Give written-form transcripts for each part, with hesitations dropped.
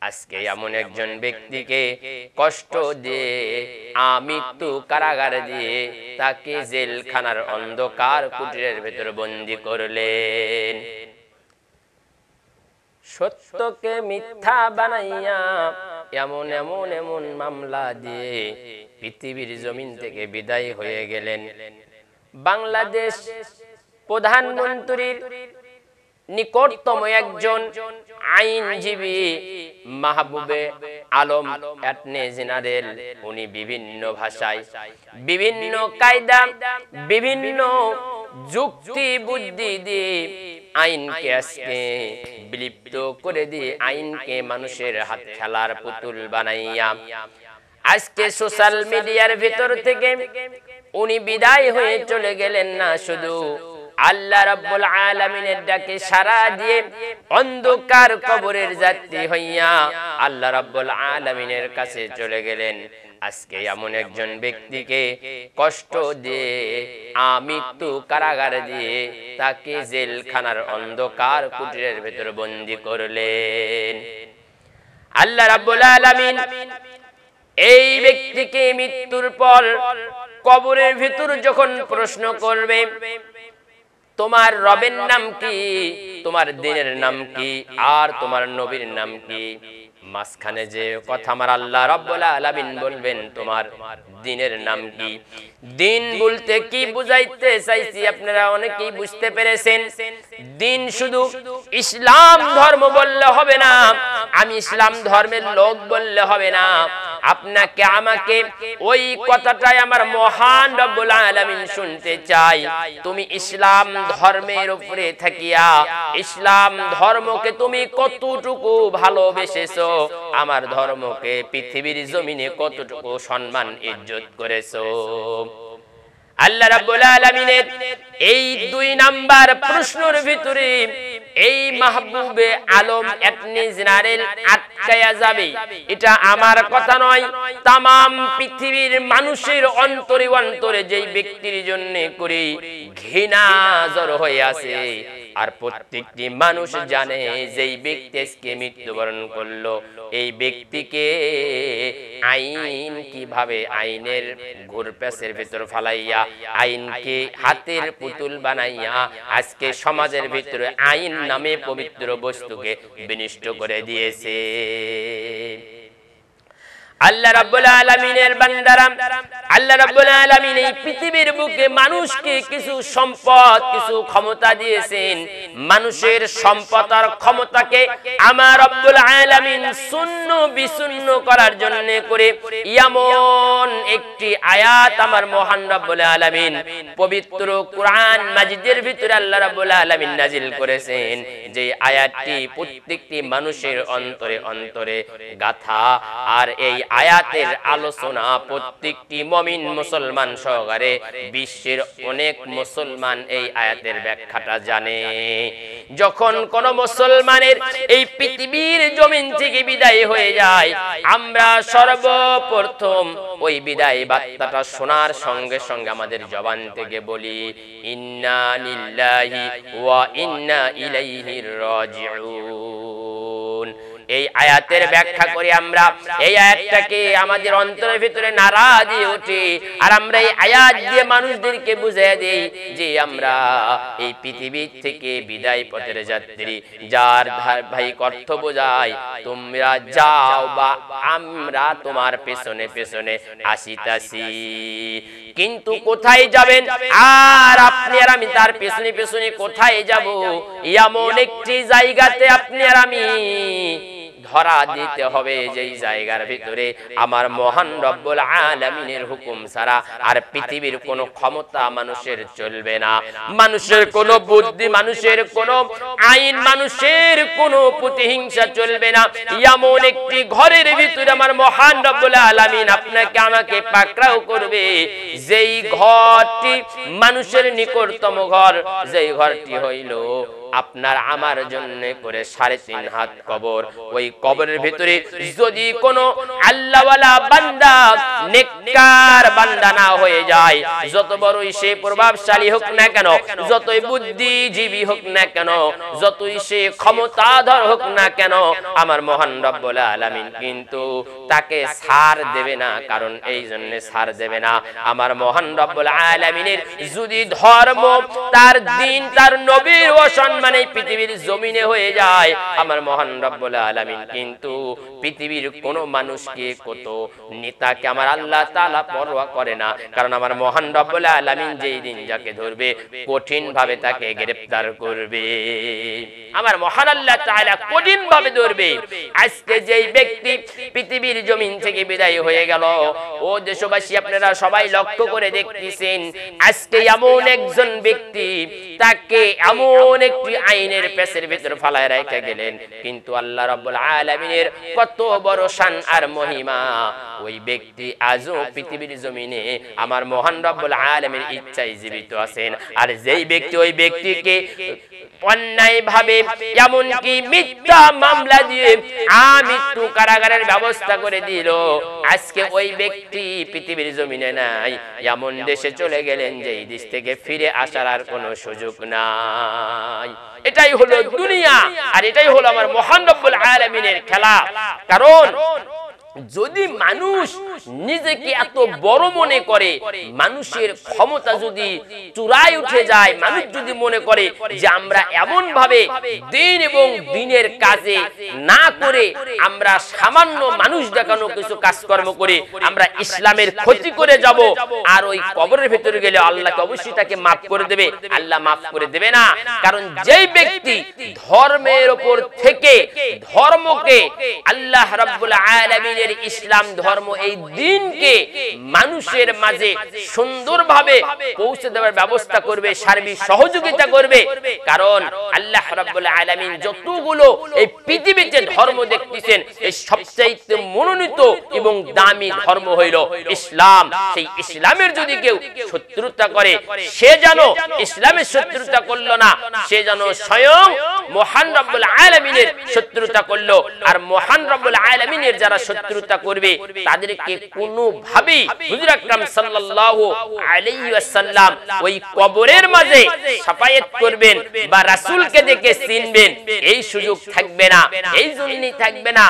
আজকে এমন একজন ব্যক্তিকে কষ্ট দিয়ে আমৃত্যু কারাগারে দিয়ে তাকে জেলখানার অন্ধকার কুটিরের ভেতর বন্দী করলেন। সত্যকে মিথ্যা বানাইয়া এমন এমন এমন মামলা দিয়ে পৃথিবীর জমিন থেকে বিদায় হয়ে গেলেন। বাংলাদেশ প্রধানমন্ত্রীর নিকটতম একজন আইনজীবী মাহবুবে আলম অ্যাটর্নি জেনারেল, উনি বিভিন্ন ভাষায় বিভিন্ন কায়দা বিভিন্ন যুক্তি বুদ্ধি দিয়ে আইনকে আজকে বিলুপ্ত করে দিয়ে আইনকে মানুষের হাত খেলার পুতুল বানাইয়া আজকে সোশ্যাল মিডিয়ার ভিতর থেকে উনি বিদায় হয়ে চলে গেলেন না, শুধু আল্লাহ রাব্বুল আলামিনের ডাকে সাড়া দিয়ে অন্ধকার কবরের যাত্রী হইয়া আল্লাহ রাব্বুল আলামিনের কাছে চলে গেলেন। আজকে এমন একজন ব্যক্তিকে কষ্ট দিয়ে আমৃত্যু কারাগারে দিয়ে তাকে জেলখানার অন্ধকার কুটিরের ভেতর বন্দী করলেন। আল্লাহ রাব্বুল আলামিন এই ব্যক্তিকে মৃত্যুর পর কবরের ভিতর যখন প্রশ্ন করবে, তোমার রবের নাম কি, তোমার দ্বীনের নাম কি, আর তোমার নবীর নাম কি, মাঝখানে যে কথা আমার আল্লাহ রাব্বুল আলামিন বলবেন তোমার দ্বীনের নাম কি। দ্বীন বলতে কি বুঝাইতে চাইছি আপনারা অনেকেই বুঝতে পেরেছেন। দ্বীন শুধু ইসলাম ধর্ম বললে হবে না, আমি ইসলাম ধর্মের লোক বললে হবে না, আপনাকে আমাকে ওই কথাটাই আমার মহান রব্বুল আলামিন শুনতে চাই। তুমি ইসলাম ধর্মের উপরে থাকিয়া ইসলাম ধর্মকে তুমি কতটুকু ভালোবেসেছো, আমার ধর্মকে পৃথিবীর জমিনে কতটুকু সম্মান ইজ্জত করেছো। আল্লাহ রাব্বুল আলামিনের এই ২ নাম্বার প্রশ্নের ভিতরে এই মাহবুবে আলম অ্যাটর্নি জেনারেল আটকায়া যাবে। এটা আমার কথা নয়, তামাম পৃথিবীর মানুষের অন্তরে অন্তরে যেই ব্যক্তির জন্য করে ঘৃণা জড়ো হয়ে আছে, আর প্রত্যেকটি মানুষ জানে যেই ব্যক্তি আজকে মৃত্যুবরণ করলো এই ব্যক্তিকে আইন কিভাবে আইনের ঘুরপ্যাচের ভিতর ফালাইয়া আইনকে হাতের পুতুল বানাইয়া আজকে সমাজের ভিতরে আইন নামে পবিত্র বস্তুকে বিনষ্ট করে দিয়েছে। আল্লাহ রাব্বুল আলামিনের বান্দারা, আল্লাহ রাব্বুল আলামিন এই পৃথিবীর বুকে মানুষকে কিছু সম্পদ কিছু ক্ষমতা দিয়েছেন। মানুষের সম্পদ আর ক্ষমতাকে আমার রব্বুল আলামিন শূন্য বিশূন্য করার জন্য করে এমন একটি আয়াত আমার মহান রব্বুল আলামিন পবিত্র কোরআন মাজিদের ভিতরে আল্লাহ রাব্বুল আলামিন নাজিল করেছেন, যে আয়াতটি প্রত্যেকটি মানুষের অন্তরে অন্তরে গাথা। আর এই আয়াতের আলোচনা প্রত্যেকটি মুমিন মুসলমান সহকারে বিশ্বের অনেক মুসলমান এই আয়াতের ব্যাখ্যাটা জানে। যখন কোন মুসলমানের এই পৃথিবীর জমিন থেকে বিদায় হয়ে যায়, আমরা সর্বপ্রথম ওই বিদায় বার্তাটা শোনার সঙ্গে সঙ্গে আমাদের জবান থেকে বলি ইন্না লিল্লাহি ওয়া ইন্না ইলাইহি রাজিউন। এই আয়াতের ব্যাখ্যা করে আমরা এই আয়াতটাকে আমাদের অন্তরের ভিতরে নাড়া দিয়ে উঠি, আর আমরা এই আয়াত দিয়ে মানুষদেরকে বুঝিয়ে দেই যে আমরা এই পৃথিবী থেকে বিদায় পথের যাত্রী, যার ভাই কর্তব্য যায় তোমরা যাও বা আমরা তোমার পেছনে পেছনে আসিতাছি। কিন্তু কোথায় যাবেন আর আপনি আর আমি তার পেছনে পেছনে কোথায় যাব, এমন একটি জায়গাতে আপনি আর আমি ধরা দিতে হবে যেই জায়গার ভিতরে আমার মহান রব্বুল আলামিনের হুকুম ছাড়া আর পৃথিবীর কোনো ক্ষমতা মানুষের চলবে না, মানুষের কোনো বুদ্ধি, মানুষের কোনো আইন, মানুষের কোনো প্রতিহিংসা চলবে না। এমন একটি ঘরের ভিতরে আমার মহান রব্বুল আলামিন আপনাকে আমাকে পাকড়াও করবে, যেই ঘরটি মানুষের নিকটতম ঘর, যেই ঘরটি হইল আপনার আমার জন্য করে 3.5 হাত কবর। ওই কবরের ভিতরে যদি কোনো আল্লাহওয়ালা বান্দা নেককার বান্দা না হয়ে যায়, যত বড়ই সে প্রভাবশালী হোক না কেন, যতই বুদ্ধিজীবী হোক না কেন, যতই সে ক্ষমতাধর হোক না কেন, আমার মহান রব্বুল আলামিন কিন্তু তাকে ছাড় দেবে না। কারণ এই জন্য ছাড় দেবে না, আমার মহান রব্বুল আলামিনের যদি ধর্ম, তার দ্বীন, তার নবীর অসম্মানে পৃথিবীর জমিনে হয়ে যায়, আমার মহান রব্বুল আলামিন কিন্তু পৃথিবীর কোন মানুষকে, কত নেতাকে আমার আল্লাহ তাআলা পরোয়া করে না। কারণ আমার মহান রব্বুল আলামিন যেই দিন যাকে ধরবে কঠিন ভাবে তাকে গ্রেফতার করবে, আমার মহান আল্লাহ তাআলা কঠিন ভাবে ধরবে। আজকে যেই ব্যক্তি পৃথিবীর জমিন থেকে বিদায় হয়ে গেল, ও দেশবাসী আপনারা সবাই লক্ষ্য করে দেখতেছেন, আজকে এমন একজন ব্যক্তি, তাকে এমন একটি আইনের পেছের ভিতর ফালায় রেখে গেলেন, কিন্তু আল্লাহ রাব্বুল আলামিনের কত বড় শান আর মহিমা, ওই ব্যক্তি আজও পৃথিবীর জমিনে আমার মহান রব্বুল আলামিনের ইচ্ছায় জীবিত আছেন। আর যেই ব্যক্তি ওই ব্যক্তিকে অন্যায় ভাবে, এমনকি মিথ্যা মামলা দিয়ে আমৃত্যু কারাগারের ব্যবস্থা করে দিল, আজকে ওই ব্যক্তি পৃথিবীর জমিনে নাই, এমন দেশে চলে গেলেন যেই দেশ থেকে ফিরে আসার আর কোনো সুযোগ নাই। এটাই হলো দুনিয়া, আর এটাই হলো আমার মহান রব্বুল আলামিনের খেলা। কারণ যদি মানুষ নিজেকে এত বড় মনে করে, মানুষের ক্ষমতা যদি চূড়ায় উঠে যায়, মানুষ যদি মনে করে যে আমরা এমন ভাবে দিন এবং দিনের কাজে না করে আমরা সামান্য মানুষ দেখানো কিছু কাজকর্ম করে আমরা ইসলামের ক্ষতি করে যাব, আর ওই কবরের ভেতরে গেলে আল্লাহকে অবশ্যই তাকে মাফ করে দেবে। আল্লাহ মাফ করে দেবে না। কারণ যেই ব্যক্তি ধর্মের উপর থেকে ধর্মকে, আল্লাহ রাব্বুল আলামিনের ইসলাম ধর্ম, এই দ্বীনকে মানুষের মাঝে সুন্দরভাবে পৌঁছে দেওয়ার ব্যবস্থা করবে, সার্বিক সহযোগিতা করবে। কারণ আল্লাহ রাব্বুল আলামিন যতগুলো এই পৃথিবীতে ধর্ম দেখতেছেন, এই সবচেয়ে মনোনীত এবং দামি ধর্ম হইল ইসলাম। সেই ইসলামের যদি কেউ শত্রুতা করে, সে যেন ইসলামের শত্রুতা করলো না, সে যেন স্বয়ং মহান রব্বুল আলামিনের শত্রুতা করলো। আর মহান রব্বুল আলামিনের যারা শত্রুতা করবে, তাদেরকে কোনোভাবেই হুজুর আকরাম সাল্লাল্লাহু আলাইহি ওয়াসাল্লাম ওই কবরের মাঝে শাফায়াত করবেন বা রাসূলকে দেখে চিনবেন, এই সুযোগ থাকবে না। এই জন্যই থাকবে না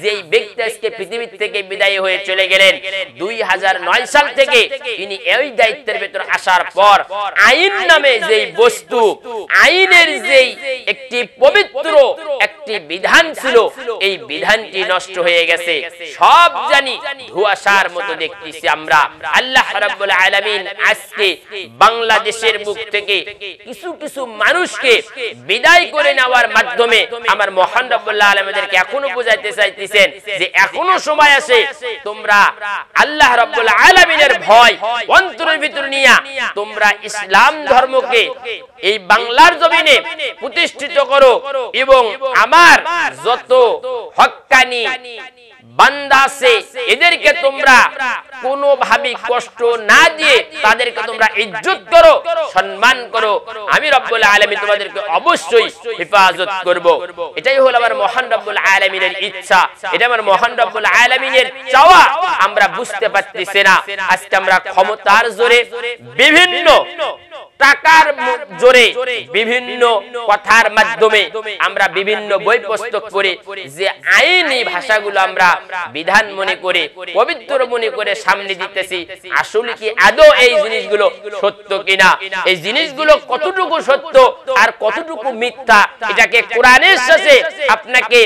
যেই ব্যক্তি আজকে পৃথিবী থেকে বিদায় হয়ে চলে গেলেন 2009 সাল থেকে, তিনি এই দায়িত্বের ভেতর আসার পর আইন নামে যেই বস্তু, আইনের যেই একটি পবিত্র একটি বিধান ছিল, এই বিধানটি নষ্ট হয়ে গেছে। সব জানি ধোঁয়াশার মতো দেখতেছি আমরা। আল্লাহ রাব্বুল আলামিন আজকে বাংলাদেশের বুক থেকে কিছু কিছু মানুষকে বিদায় করে নেওয়ার মাধ্যমে আমার মহান রব্বুল আলামিনকে এখনো বোঝাইতে চাইতেছেন যে এখনো সময় আছে, তোমরা আল্লাহ রাব্বুল আলামিনের ভয় অন্তরের ভিতর নিয়ে তোমরা ইসলাম ধর্মকে এই বাংলার জমিনে প্রতিষ্ঠিত করো, এবং আমার যত হক্কানি বান্দা আছে এদেরকে তোমরা কোনোভাবে কষ্ট না দিয়ে তাদেরকে তোমরা ইজ্জত করো, সম্মান করো। আমি রব্বুল আলামিন তোমাদেরকে অবশ্যই হেফাজত করব। এটাই হলো আমার মহান রব্বুল আলামিনের ইচ্ছা, এটা আমার মহান রব্বুল আলামিনের চাওয়া। আমরা বুঝতে পারতেছি না, আজকে আমরা ক্ষমতার জোরে, বিভিন্ন টাকার জোরে, বিভিন্ন কথার মাধ্যমে আমরা বিভিন্ন বই পুস্তক করে যে আইনি ভাষাগুলো আমরা বিধান মনে করে, পবিত্র মনে করে সামনে দিতেছি, আসলে কি আদৌ এই জিনিসগুলো সত্য কিনা, এই জিনিসগুলো কতটুকু সত্য আর কতটুকু মিথ্যা, এটাকে কোরআনের সাথে আপনাকে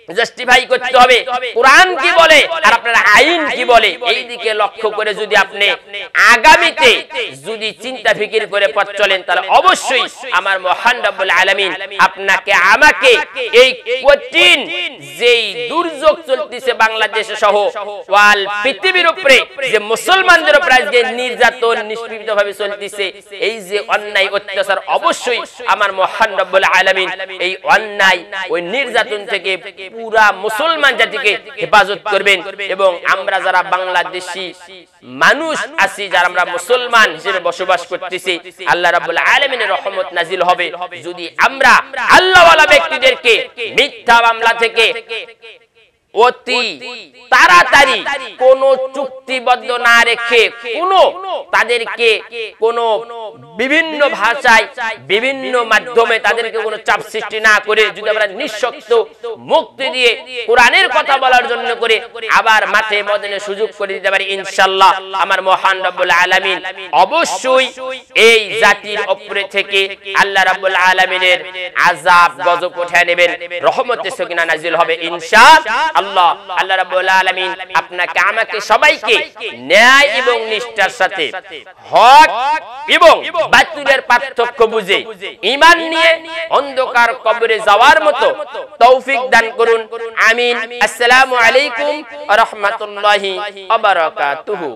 জাস্টিফাই করতে হবে। কোরআন কি বলে আর আপনার আইন কি বলে, এই দিকে লক্ষ্য করে যদি আপনি আগামীতে যদি চিন্তা ফিকির করে পথ চলেন, তাহলে অবশ্যই আমার মহান রব্বুল আলামিন আপনাকে আমাকে এই কঠিন যেই দুর্যোগ দুর্যোগ চলতেছে বাংলাদেশে সহ ওয়াল পৃথিবীর উপরে, যে মুসলমানদের উপরে আজকে নির্যাতন নিষ্পীড়িতভাবে চলতেছে, এই যে অন্যায় অত্যাচার, অবশ্যই আমার মহান রব্বুল আলামিন এই অন্যায় ওই নির্যাতন থেকে পুরা মুসলমান জাতিকে হেফাজত করবেন। এবং আমরা যারা বাংলাদেশী মানুষ আছি, যারা আমরা মুসলমান হিসেবে বসবাস করতেছি, আল্লাহ রাব্বুল আলামিনের রহমত নাজিল হবে যদি আমরা আল্লাহওয়ালা ব্যক্তিদেরকে মিথ্যা মামলা থেকে অতি তাড়াতাড়ি কোন চুক্তিবদ্ধ না রেখে তাদেরকে বিভিন্ন ভাষায় বিভিন্ন মাধ্যমে তাদেরকে কোনো চাপ সৃষ্টি না করে যদি আমরা নিঃশর্ত মুক্তি দিয়ে কোরআনের কথা বলার জন্য করে আবার মাঠে ময়দানে সুযোগ করে দিতে পারি, ইনশাআল্লাহ আমার মহান রব্বুল আলামিন অবশ্যই এই জাতির উপরে থেকে আল্লাহ রাব্বুল আলামিনের আযাব গজব উঠায় নেবেন, রহমতের সকিনা নাজিল হবে ইনশাআল্লাহ। আল্লাহ রাব্বুল আলামিন আপনাকে আমাকে সবাইকে ন্যায় এবং নিষ্ঠার সাথে হক এবং বাতিলের পার্থক্য বুঝে ঈমান নিয়ে অন্ধকার কবরে যাওয়ার মতো তৌফিক দান করুন, আমিন। আসসালামু আলাইকুম ওয়া রাহমাতুল্লাহি ওয়া বারাকাতুহু।